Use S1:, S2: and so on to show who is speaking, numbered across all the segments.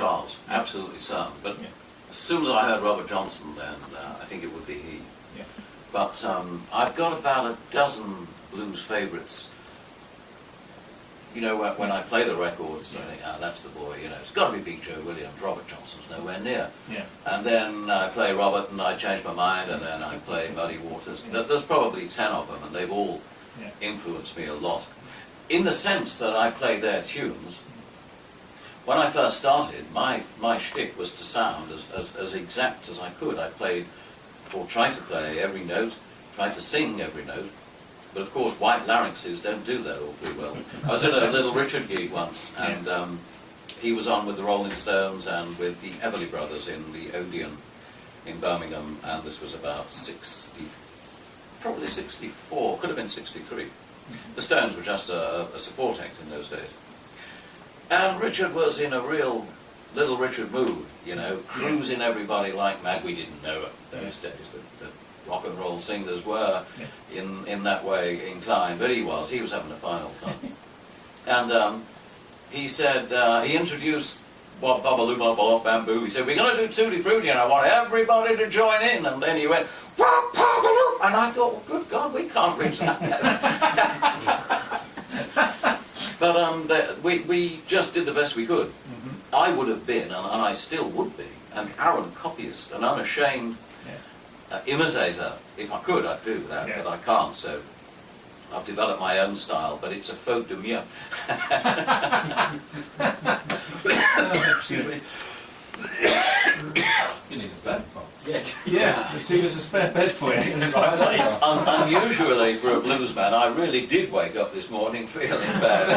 S1: was, absolutely certain. But as soon as I heard Robert Johnson, then I think it would be he.
S2: Yeah.
S1: But I've got about a dozen blues favourites. You know, when I play the records, I think, that's the boy, you know, it's got to be Big Joe Williams. Robert Johnson's nowhere near.
S2: Yeah.
S1: And then I play Robert and I change my mind, and then I play Muddy Waters. There's probably 10 of them, and they've all influenced me a lot. In the sense that I played their tunes. When I first started, my shtick was to sound as exact as I could. I played, or tried to play every note, tried to sing every note. But of course, white larynxes don't do that awfully well. I was at a Little Richard gig once, and he was on with the Rolling Stones and with the Everly Brothers in the Odeon in Birmingham, and this was about probably 64, could have been 63. The Stones were just a support act in those days. And Richard was in a real Little Richard mood, you know, cruising everybody like mad. We didn't know it those days that rock and roll singers were in that way inclined, but he was having a fine old time. And he said, he introduced Bob Babaloo Bob Bamboo. He said, we're going to do Tutti Frutti and I want everybody to join in. And then he went, Bob Babaloo, and I thought, well, good God, we can't reach that. But we just did the best we could. I would have been, and I still would be, an arrant copyist, an unashamed imitator. If I could, I'd do that, but I can't, so I've developed my own style, but it's a faute de mieux.
S2: Excuse me.
S3: You need a bed, Bob.
S2: Yeah, you see there's a spare bed for you in the right place.
S1: Unusually for a blues man, I really did wake up this morning feeling bad.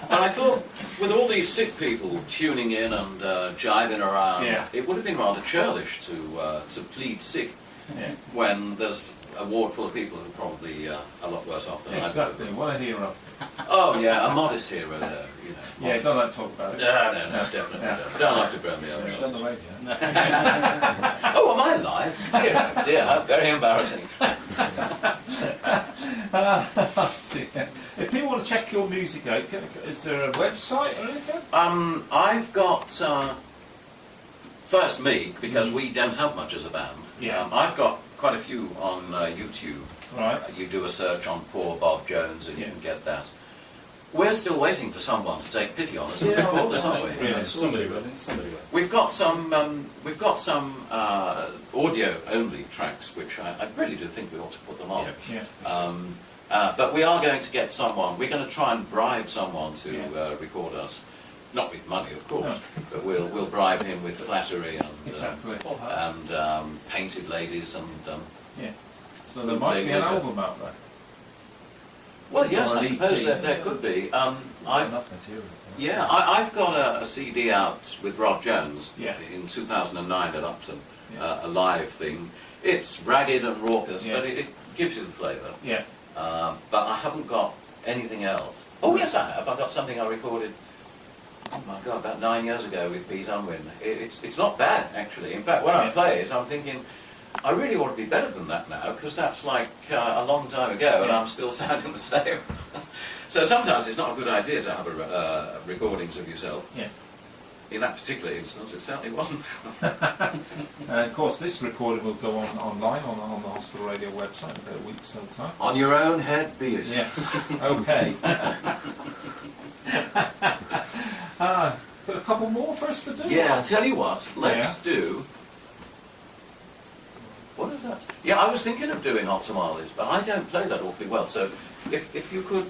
S1: But I thought, with all these sick people tuning in and jiving around, it would have been rather churlish to plead sick when there's a ward full of people who are probably a lot worse off than I am.
S2: Exactly, what a hero.
S1: Oh yeah, a modest hero there. You know,
S2: Yeah, don't like to talk about it.
S1: No, definitely don't. Don't like to burn me up.
S3: It's on the radio.
S1: Oh, am I live? Dear, how very embarrassing.
S2: If people want to check your music out, is there a website or anything?
S1: I've got first me, because we don't have much as a band. I've got quite a few on YouTube.
S2: Right.
S1: You do a search on Poor Bob Jones and you can get that. We're still waiting for someone to take pity on us and record this, aren't we?
S3: Yeah, somebody will. Somebody will.
S1: We've got some audio-only tracks, which I really do think we ought to put them on. But we are going to get someone. We're going to try and bribe someone to record us. Not with money, of course, but we'll bribe him with flattery and painted ladies and
S2: So there might be an album out there.
S1: Well, yes, I suppose there could be.
S3: Enough material.
S1: I've got a CD out with Rod Jones in 2009 at Upton, a live thing. It's ragged and raucous, but it gives you the flavour. But I haven't got anything else. Oh yes, I have. I've got something I recorded. Oh my God, about 9 years ago with Pete Unwin. It's not bad actually. In fact, when I play it, I'm thinking, I really ought to be better than that now, because that's like a long time ago and I'm still sounding the same. So sometimes it's not a good idea to have recordings of yourself. In that particular instance, it certainly wasn't.
S2: And of course, this recording will go online on the hospital radio website in about a week's time.
S1: On your own head, be it.
S2: Yes. Okay. Got a couple more for us to do?
S1: Yeah, I'll tell you what, let's do... What is that? Yeah, I was thinking of doing Hot Tamales, but I don't play that awfully well, so if you could...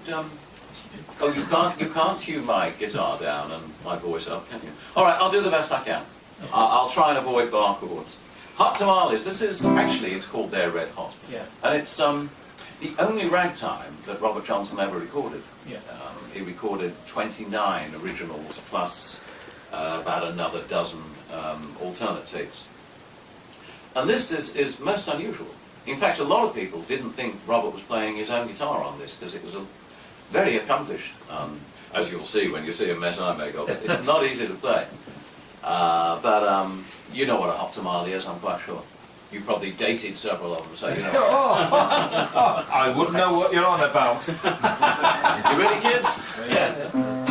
S1: Oh, you can't tune my guitar down and my voice up, can you? Alright, I'll do the best I can. I'll try and avoid bar chords. Hot Tamales, this is... Actually, it's called They're Red Hot. And it's the only ragtime that Robert Johnson ever recorded. He recorded 29 originals plus about another dozen alternate takes. And this is most unusual. In fact, a lot of people didn't think Robert was playing his own guitar on this, because it was very accomplished. As you'll see when you see a mess I make of it. It's not easy to play. But you know what a hot tamale is, I'm quite sure. You probably dated several of them, so you know.
S2: I wouldn't know what you're on about.
S1: You ready, kids?
S3: Yeah.